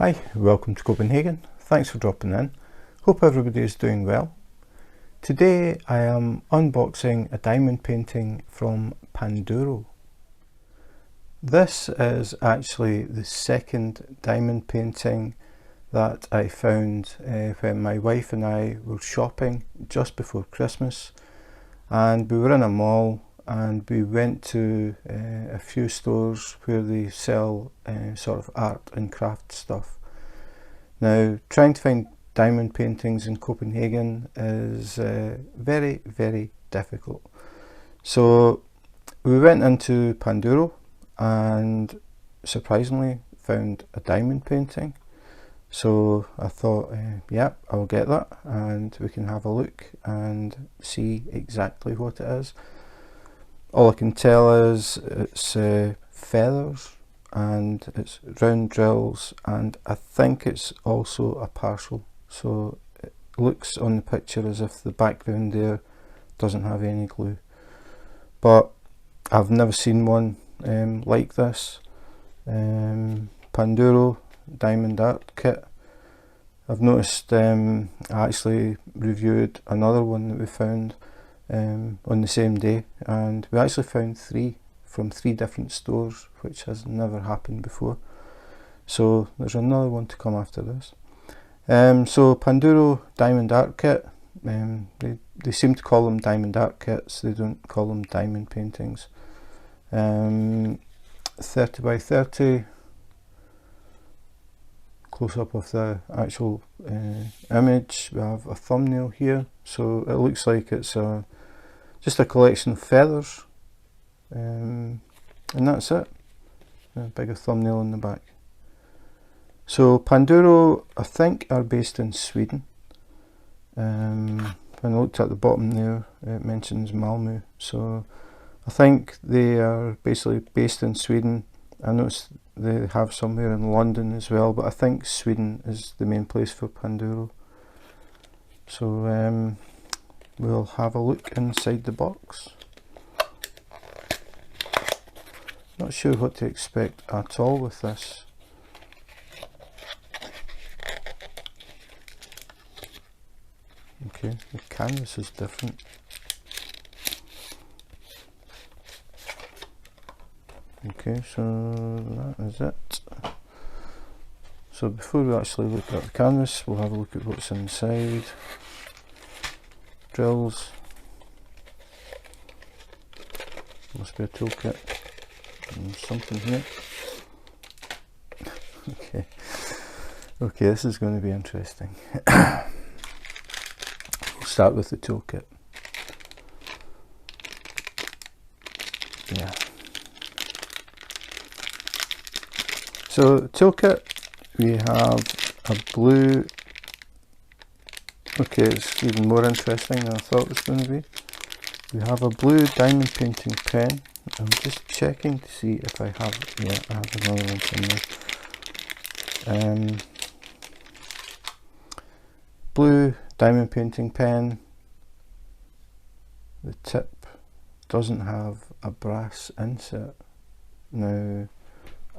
Hi, welcome to Copenhagen. Thanks for dropping in. Hope everybody is doing well. Today I am unboxing a diamond painting from Panduro. This is actually the second diamond painting that I found when my wife and I were shopping just before Christmas, and we were in a mall and we went to a few stores where they sell sort of art and craft stuff. Now, trying to find diamond paintings in Copenhagen is very, very difficult. So we went into Panduro and surprisingly found a diamond painting. So I thought, yep, I'll get that and we can have a look and see exactly what it is. All I can tell is it's feathers and it's round drills, and I think it's also a partial. So it looks on the picture as if the background there doesn't have any glue. But I've never seen one like this. Panduro diamond art kit. I've noticed I actually reviewed another one that we found on the same day, and we actually found three from three different stores, which has never happened before. So there's another one to come after this. So Panduro diamond art kit, they seem to call them diamond art kits, they don't call them diamond paintings. 30 by 30, close up of the actual image. We have a thumbnail here, so it looks like it's just a collection of feathers, and that's it. A bigger thumbnail in the back. So Panduro, I think, are based in Sweden. When I looked at the bottom there, it mentions Malmö, so I think they are basically based in Sweden. I noticed they have somewhere in London as well, but I think Sweden is the main place for Panduro. So we'll have a look inside the box. Not sure what to expect at all with this. Okay, the canvas is different. Okay, so that is it. So before we actually look at the canvas, we'll have a look at what's inside. Drills. Must be a toolkit. And something here. Okay, this is going to be interesting. We'll start with the toolkit. Yeah. So the toolkit, we have a blue. Okay, it's even more interesting than I thought it was going to be. We have a blue diamond painting pen. I'm just checking to see if I have, yeah, I have another one somewhere. Blue diamond painting pen. The tip doesn't have a brass insert. Now,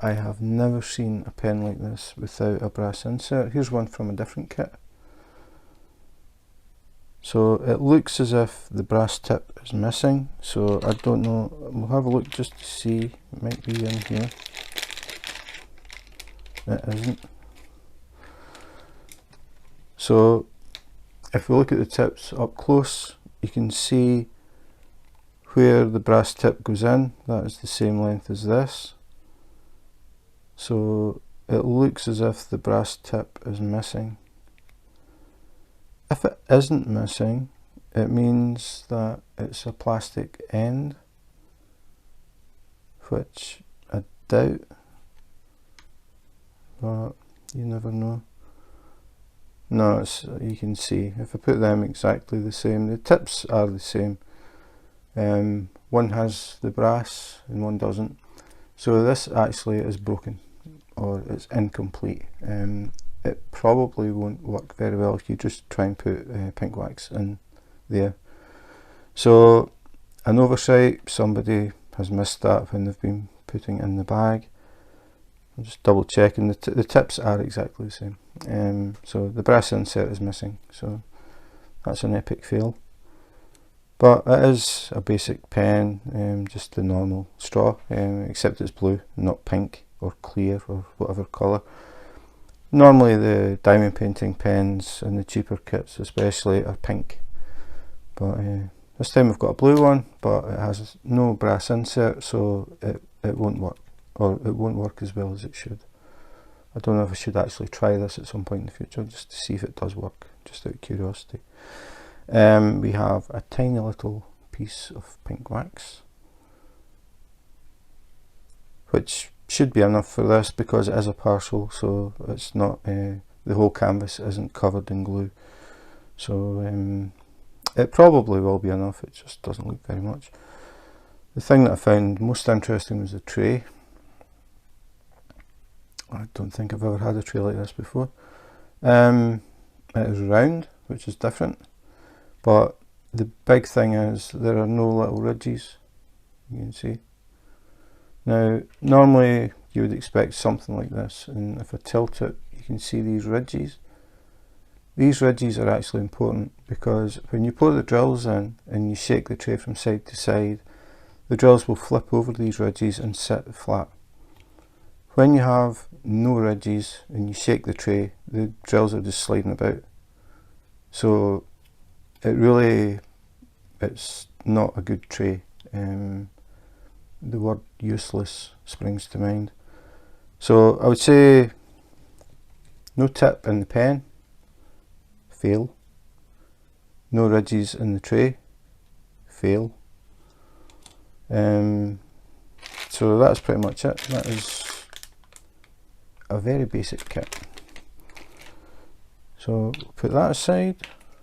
I have never seen a pen like this without a brass insert. Here's one from a different kit. So it looks as if the brass tip is missing, so I don't know, we'll have a look just to see. It might be in here. It isn't. So if we look at the tips up close, you can see where the brass tip goes in. That is the same length as this. So it looks as if the brass tip is missing. If it isn't missing, it means that it's a plastic end, which I doubt, but you never know. No, it's, you can see, if I put them exactly the same, the tips are the same. One has the brass and one doesn't. So this actually is broken, or it's incomplete. It probably won't work very well if you just try and put pink wax in there. So an oversight, somebody has missed that when they've been putting it in the bag. I'm just double checking, the tips are exactly the same. So the brass insert is missing, so that's an epic fail. But it is a basic pen, just the normal straw, except it's blue, not pink or clear or whatever colour. Normally the diamond painting pens and the cheaper kits especially are pink, but this time we've got a blue one, but it has no brass insert, so it won't work, or it won't work as well as it should. I don't know if I should actually try this at some point in the future just to see if it does work, just out of curiosity. We have a tiny little piece of pink wax, which should be enough for this because it is a parcel, so it's not the whole canvas isn't covered in glue, so it probably will be enough. It just doesn't look very much. The thing that I found most interesting was the tray. I don't think I've ever had a tray like this before. It is round, which is different, but the big thing is there are no little ridges, you can see. Now normally you would expect something like this, and if I tilt it you can see these ridges. These ridges are actually important because when you put the drills in and you shake the tray from side to side, the drills will flip over these ridges and sit flat. When you have no ridges and you shake the tray, the drills are just sliding about. So it's not a good tray. The word useless springs to mind. So I would say no tip in the pen, fail. No ridges in the tray, fail. So that's pretty much it. That is a very basic kit. So put that aside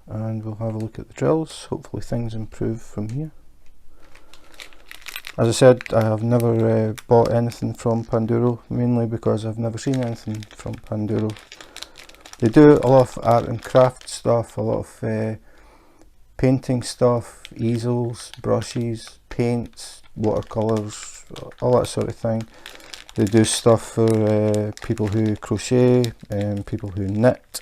and we'll have a look at the drills. Hopefully things improve from here. As I said, I have never bought anything from Panduro, mainly because I've never seen anything from Panduro. They do a lot of art and craft stuff, a lot of painting stuff, easels, brushes, paints, watercolours, all that sort of thing. They do stuff for people who crochet, people who knit,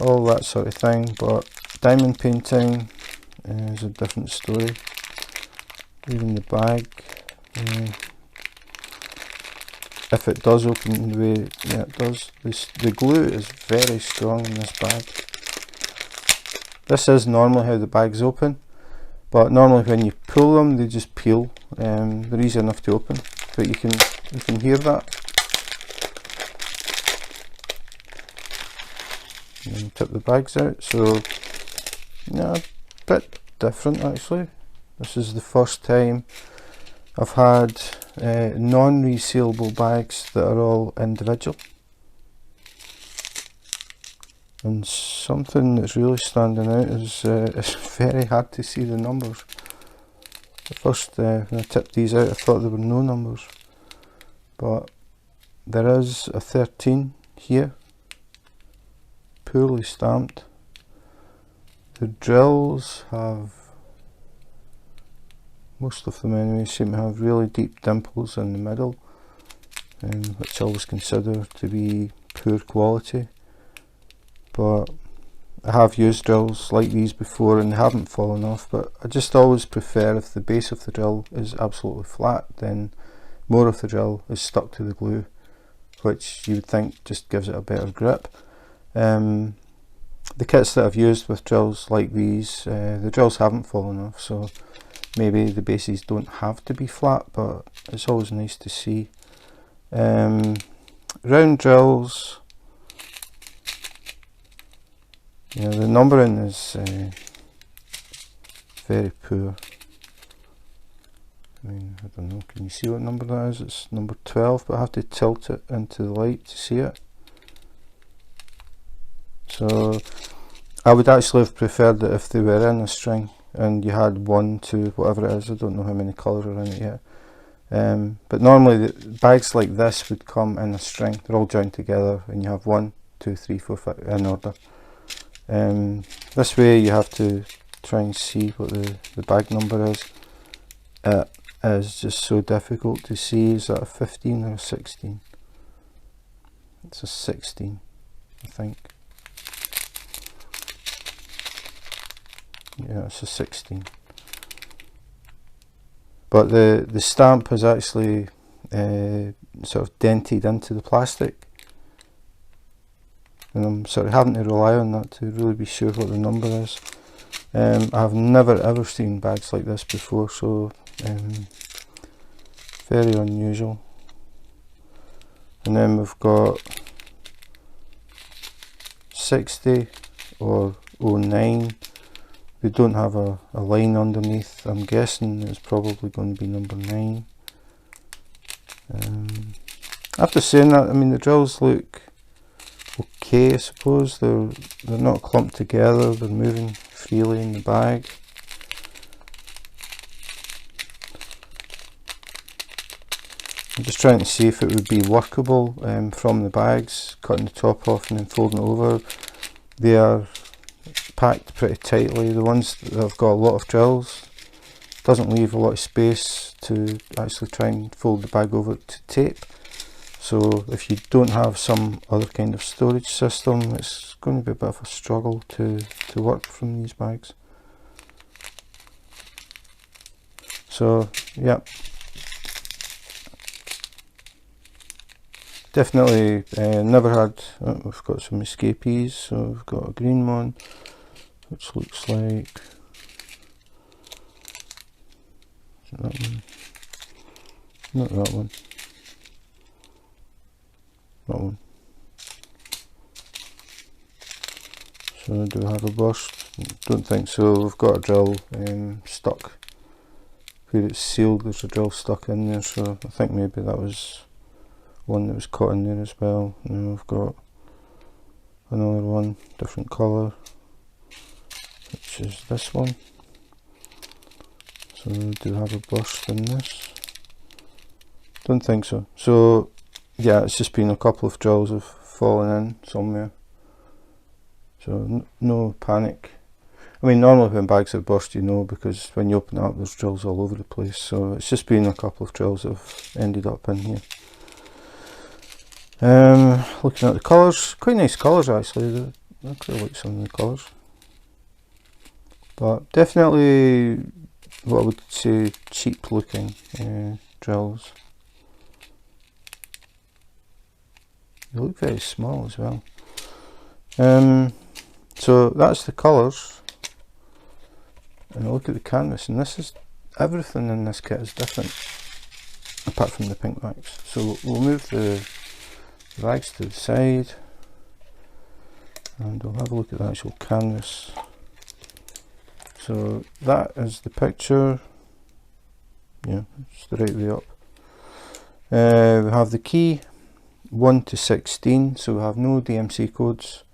all that sort of thing, but diamond painting is a different story. Even the bag, if it does open the way it does, the glue is very strong in this bag. This is normally how the bags open, but normally when you pull them they just peel. They're easy enough to open, but you can hear that. And tip the bags out, so yeah, a bit different actually. This is the first time I've had non-resealable bags that are all individual. And something that's really standing out is it's very hard to see the numbers. At first when I tipped these out I thought there were no numbers, but there is a 13 here, poorly stamped. The drills have, most of them anyway, seem to have really deep dimples in the middle, which I always consider to be poor quality. But I have used drills like these before and they haven't fallen off, but I just always prefer if the base of the drill is absolutely flat, then more of the drill is stuck to the glue, which you would think just gives it a better grip. The kits that I've used with drills like these, the drills haven't fallen off, so maybe the bases don't have to be flat, but it's always nice to see. Round drills, yeah, the numbering is very poor. I mean, I don't know, can you see what number that is? It's number 12, but I have to tilt it into the light to see it. So I would actually have preferred it if they were in a string and you had 1, 2, whatever it is. I don't know how many colours are in it yet. But normally the bags like this would come in a string. They're all joined together and you have 1, 2, 3, 4, 5 in order. This way you have to try and see what the bag number is. It is just so difficult to see. Is that a 15 or a 16? It's a 16, I think. Yeah, it's a 16. But the stamp has actually sort of dented into the plastic, and I'm sort of having to rely on that to really be sure what the number is. I've never ever seen bags like this before, so very unusual. And then we've got 60 or 09. They don't have a line underneath. I'm guessing it's probably going to be number 9. After saying that, I mean, the drills look okay, I suppose. They're not clumped together, they're moving freely in the bag. I'm just trying to see if it would be workable from the bags, cutting the top off and then folding it over. They are packed pretty tightly. The ones that have got a lot of drills doesn't leave a lot of space to actually try and fold the bag over to tape. So if you don't have some other kind of storage system, it's going to be a bit of a struggle to work from these bags. So yeah, definitely never had, we've got some escapees, so we've got a green one, which looks like that one, not that one, that one. So do I have a burst? Don't think so. We've got a drill stuck where it's sealed. There's a drill stuck in there, so I think maybe that was one that was caught in there as well. And then we've got another one, different colour, which is this one. So we do have a burst in this. Don't think so. So yeah, it's just been a couple of drills have fallen in somewhere. So no panic. I mean, normally when bags are burst, you know, because when you open it up, there's drills all over the place. So it's just been a couple of drills that have ended up in here. Looking at the colours, quite nice colours actually. I quite like some of the colours. But definitely what I would say cheap looking drills. They look very small as well. So that's the colours. And I look at the canvas, and this is, everything in this kit is different apart from the pink rags. So we'll move the rags to the side and we'll have a look at the actual canvas. So that is the picture. Yeah, it's the right way up. We have the key 1 to 16, so we have no DMC codes.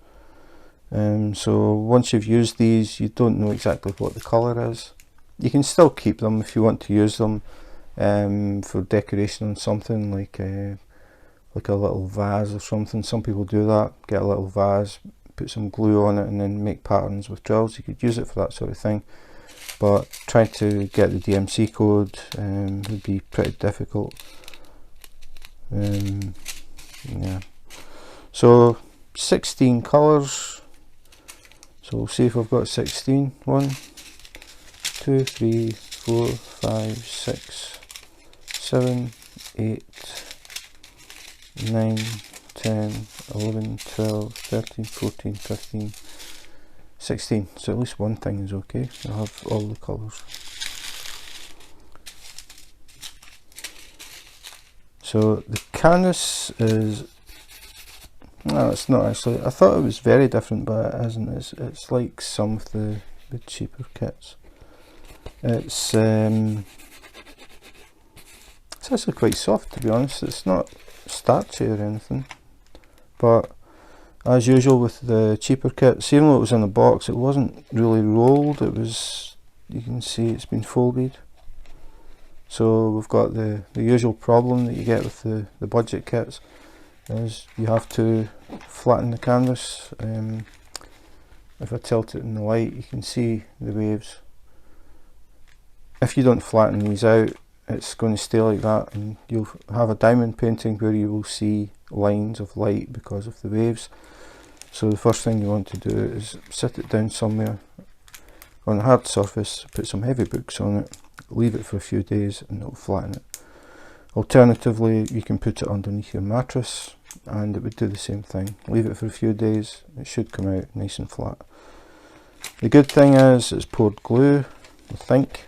So once you've used these, you don't know exactly what the colour is. You can still keep them if you want to use them for decoration on something like a little vase or something. Some people do that, get a little vase, put some glue on it and then make patterns with drills. You could use it for that sort of thing, but trying to get the DMC code would be pretty difficult. Yeah, so 16 colours. So we'll see if I've got 16. 1, 2, 3, 4, 5, 6, 7, 8, 9, 10, 11, 12, 13, 14, 15, 16. So at least one thing is okay. I'll have all the colours. So the canvas is, no, it's not actually. I thought it was very different, but it isn't. It's like some of the cheaper kits. It's actually quite soft, to be honest. It's not starchy or anything, but as usual with the cheaper kits, even though it was in a box, it wasn't really rolled. It was, you can see it's been folded. So we've got the usual problem that you get with the budget kits, is you have to flatten the canvas. If I tilt it in the light, you can see the waves. If you don't flatten these out, it's going to stay like that, and you'll have a diamond painting where you will see lines of light because of the waves. So the first thing you want to do is sit it down somewhere on a hard surface, put some heavy books on it, leave it for a few days and it'll flatten it. Alternatively, you can put it underneath your mattress and it would do the same thing. Leave it for a few days, it should come out nice and flat. The good thing is it's poured glue, I think.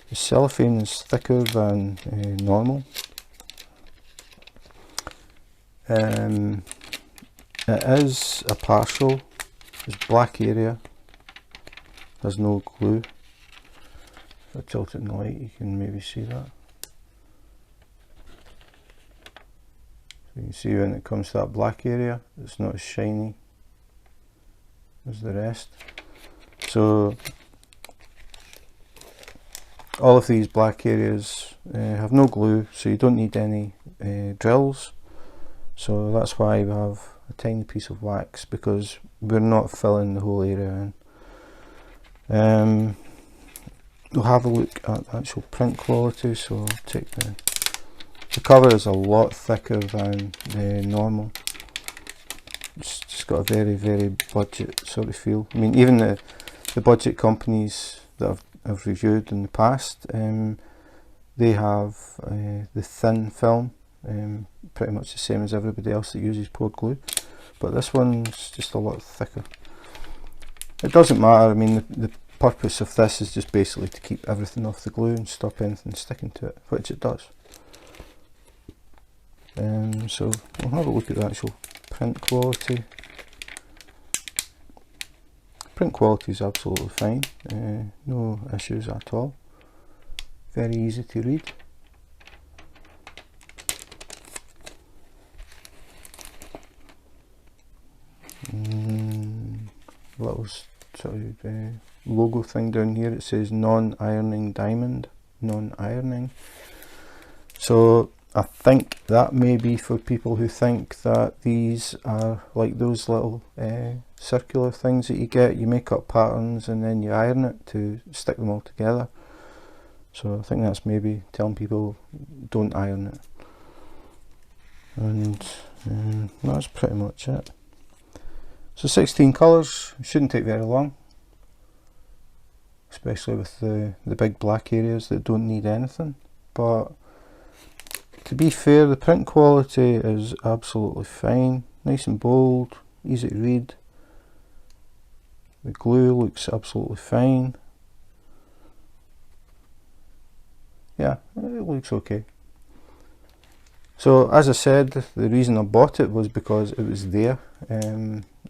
The cellophane is thicker than normal. It is a partial, there's black area, there's no glue. If I tilt it in the light you can maybe see that. So you can see when it comes to that black area, it's not as shiny as the rest. So all of these black areas have no glue, so you don't need any drills. So that's why we have a tiny piece of wax, because we're not filling the whole area in. We'll have a look at the actual print quality. So I'll take the cover is a lot thicker than normal. It's just got a very budget sort of feel. I mean, even the budget companies that I've reviewed in the past, they have the thin film, pretty much the same as everybody else that uses poured glue, but this one's just a lot thicker. It doesn't matter. I mean, the purpose of this is just basically to keep everything off the glue and stop anything sticking to it, which it does. So we'll have a look at the actual print quality. Print quality is absolutely fine, no issues at all, very easy to read. Little sort of logo thing down here, it says non-ironing diamond, non-ironing. So I think that may be for people who think that these are like those little circular things that you get, you make up patterns and then you iron it to stick them all together. So I think that's maybe telling people don't iron it. And that's pretty much it. So 16 colours, shouldn't take very long, especially with the big black areas that don't need anything. But to be fair, the print quality is absolutely fine, nice and bold, easy to read. The glue looks absolutely fine. Yeah, it looks okay. So as I said, the reason I bought it was because it was there.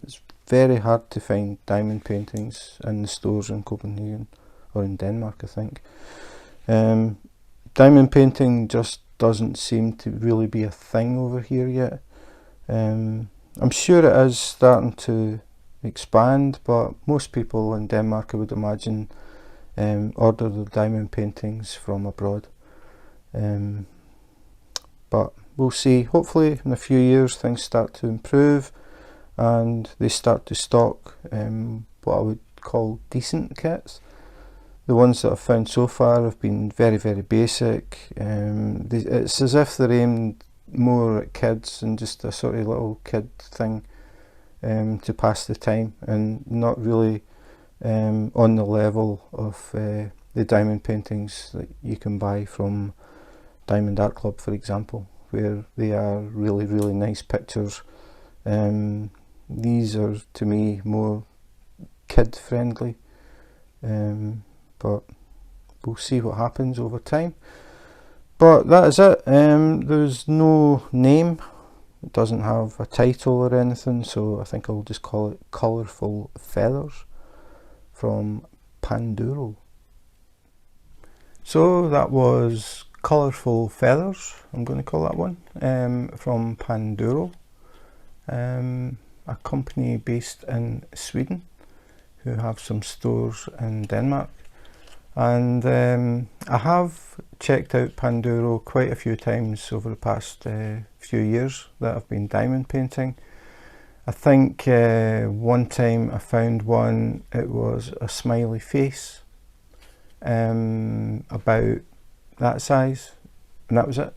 It's very hard to find diamond paintings in the stores in Copenhagen, or in Denmark I think. Diamond painting just doesn't seem to really be a thing over here yet. I'm sure it is starting to expand, but most people in Denmark, I would imagine, order the diamond paintings from abroad. But we'll see. Hopefully in a few years things start to improve and they start to stock what I would call decent kits. The ones that I've found so far have been very basic. It's as if they're aimed more at kids and just a sort of little kid thing to pass the time, and not really on the level of the diamond paintings that you can buy from Diamond Art Club, for example, where they are really nice pictures. These are, to me, more kid friendly, but we'll see what happens over time. But that is it. There's no name, it doesn't have a title or anything, so I think I'll just call it Colourful Feathers from Panduro. So that was Colourful Feathers, I'm going to call that one, from Panduro, a company based in Sweden who have some stores in Denmark. And I have checked out Panduro quite a few times over the past few years that I've been diamond painting. I think one time I found one, it was a smiley face, about that size, and that was it.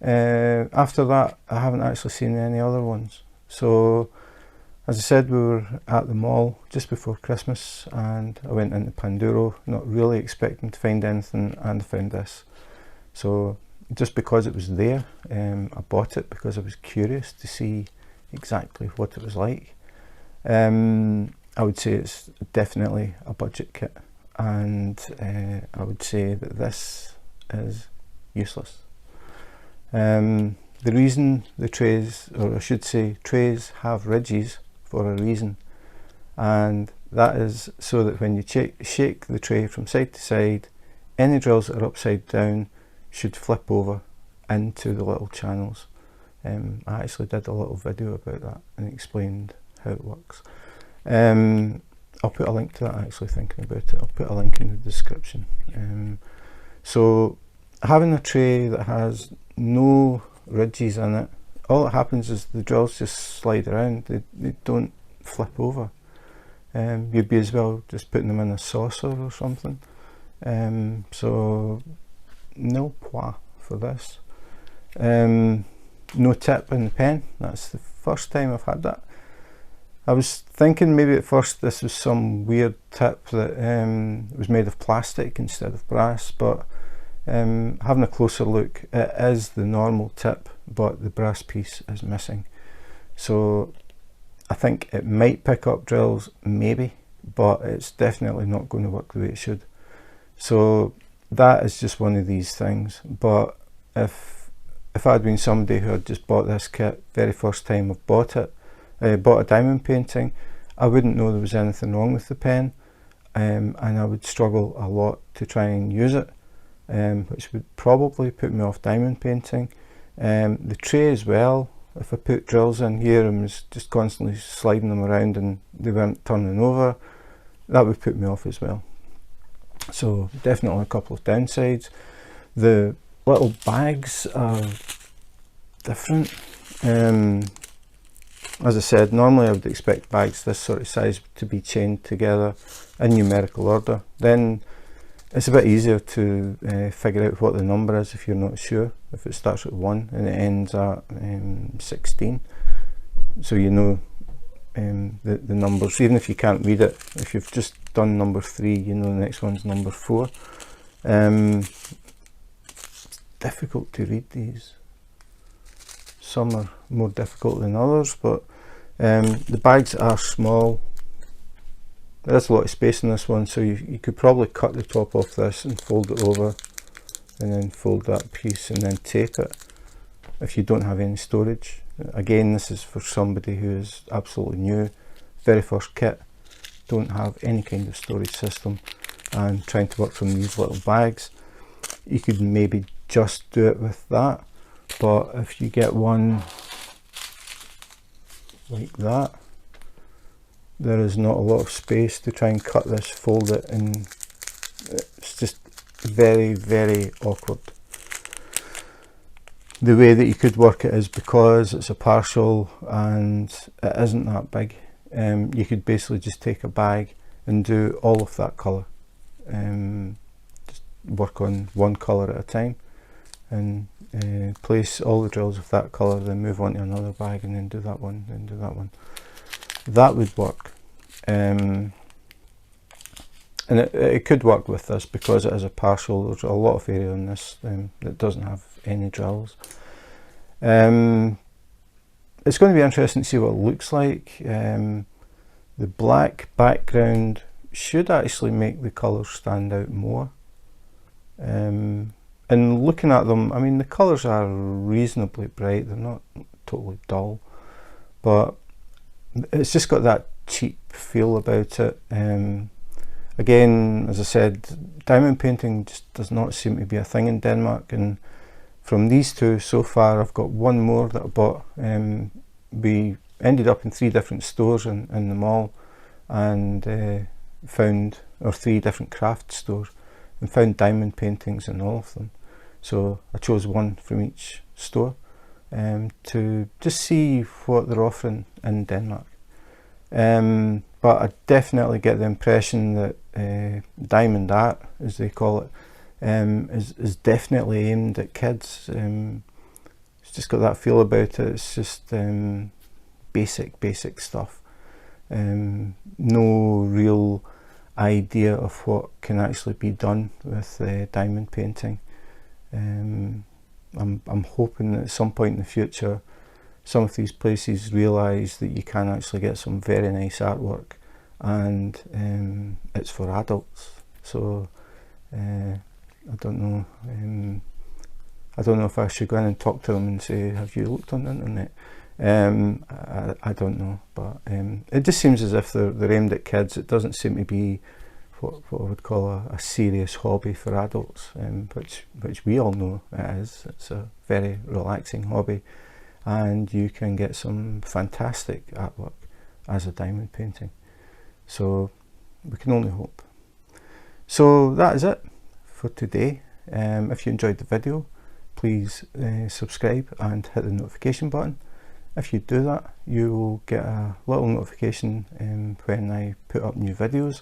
After that, I haven't actually seen any other ones. So as I said, we were at the mall just before Christmas, and I went into Panduro, not really expecting to find anything, and I found this. So just because it was there, I bought it because I was curious to see exactly what it was like. I would say it's definitely a budget kit, and I would say that this is useless. The reason the trays, or I should say trays, have ridges for a reason, and that is so that when you shake the tray from side to side, any drills that are upside down should flip over into the little channels. I actually did a little video about that and explained how it works. I'll put a link to that, actually, thinking about it. I'll put a link in the description. So having a tray that has no ridges in it, all that happens is the drills just slide around. They don't flip over. You'd be as well just putting them in a saucer or something. So no pois for this. No tip in the pen. That's the first time I've had that. I was thinking maybe at first this was some weird tip that was made of plastic instead of brass, but having a closer look, it is the normal tip, but the brass piece is missing. So I think it might pick up drills, maybe, but it's definitely not going to work the way it should. So that is just one of these things. But if I'd been somebody who had just bought this kit, very first time I've bought it, bought a diamond painting, I wouldn't know there was anything wrong with the pen, and I would struggle a lot to try and use it, which would probably put me off diamond painting. The tray as well, if I put drills in here and was just constantly sliding them around and they weren't turning over, that would put me off as well. So definitely a couple of downsides. The little bags are different. As I said, normally I would expect bags this sort of size to be chained together in numerical order. Then it's a bit easier to figure out what the number is if you're not sure. If it starts at 1 and it ends at 16, so you know the numbers, even if you can't read it. If you've just done number 3, you know the next one's number 4. It's difficult to read these. Some are more difficult than others, but the bags are small. There's a lot of space in this one, so you could probably cut the top off this and fold it over, and then fold that piece and then tape it if you don't have any storage. Again, this is for somebody who is absolutely new, very first kit, don't have any kind of storage system, and trying to work from these little bags. You could maybe just do it with that, but if you get one like that, there is not a lot of space to try and cut this, fold it, and it's just very, very awkward. The way that you could work it is, because it's a partial and it isn't that big, you could basically just take a bag and do all of that colour. Just work on one colour at a time and place all the drills of that colour, then move on to another bag and then do that one, then do that one. That would work. And it could work with this because it is a partial. There's a lot of area on this that doesn't have any drills. It's going to be interesting to see what it looks like. The black background should actually make the colours stand out more. And looking at them, I mean, the colours are reasonably bright, they're not totally dull, but it's just got that cheap feel about it. Again, as I said, diamond painting just does not seem to be a thing in Denmark, and from these two so far, I've got one more that I bought. We ended up in 3 different stores in the mall, and found, or 3 different craft stores, and found diamond paintings in all of them. So I chose one from each store to just see what they're offering in Denmark. But I definitely get the impression that diamond art, as they call it, is definitely aimed at kids. It's just got that feel about it. It's just basic stuff. No real idea of what can actually be done with diamond painting. I'm hoping that at some point in the future some of these places realise that you can actually get some very nice artwork, and it's for adults. So I don't know. I don't know if I should go in and talk to them and say, have you looked on the internet? I don't know, but it just seems as if they're aimed at kids. It doesn't seem to be what I would call a serious hobby for adults, which we all know it is. It's a very relaxing hobby, and you can get some fantastic artwork as a diamond painting. So we can only hope. So that is it for today. If you enjoyed the video, please subscribe and hit the notification button. If you do that, you will get a little notification when I put up new videos.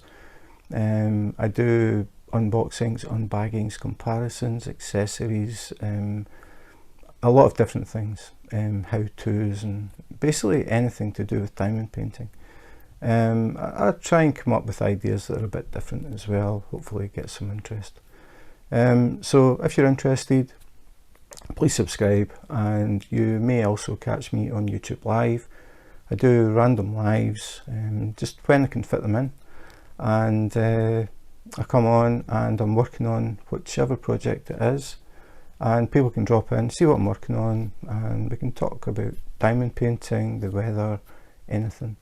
I do unboxings, unbaggings, comparisons, accessories, a lot of different things, how-tos, and basically anything to do with diamond painting. I try and come up with ideas that are a bit different as well, hopefully get some interest. So if you're interested, please subscribe, and you may also catch me on YouTube Live. I do random lives, just when I can fit them in, and I come on and I'm working on whichever project it is, and people can drop in, see what I'm working on, and we can talk about diamond painting, the weather, anything.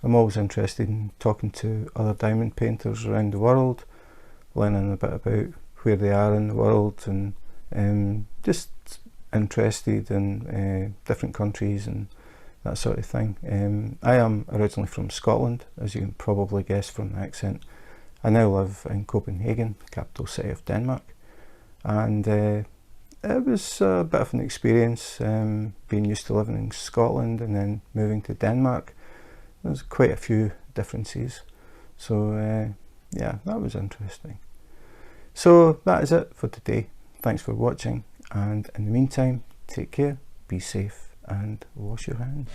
I'm always interested in talking to other diamond painters around the world, learning a bit about where they are in the world, and just interested in different countries and that sort of thing. I am originally from Scotland, as you can probably guess from the accent. I now live in Copenhagen, capital city of Denmark, and it was a bit of an experience, being used to living in Scotland and then moving to Denmark. There's quite a few differences, so yeah, that was interesting. So that is it for today. Thanks for watching, and in the meantime, take care, be safe, and wash your hands.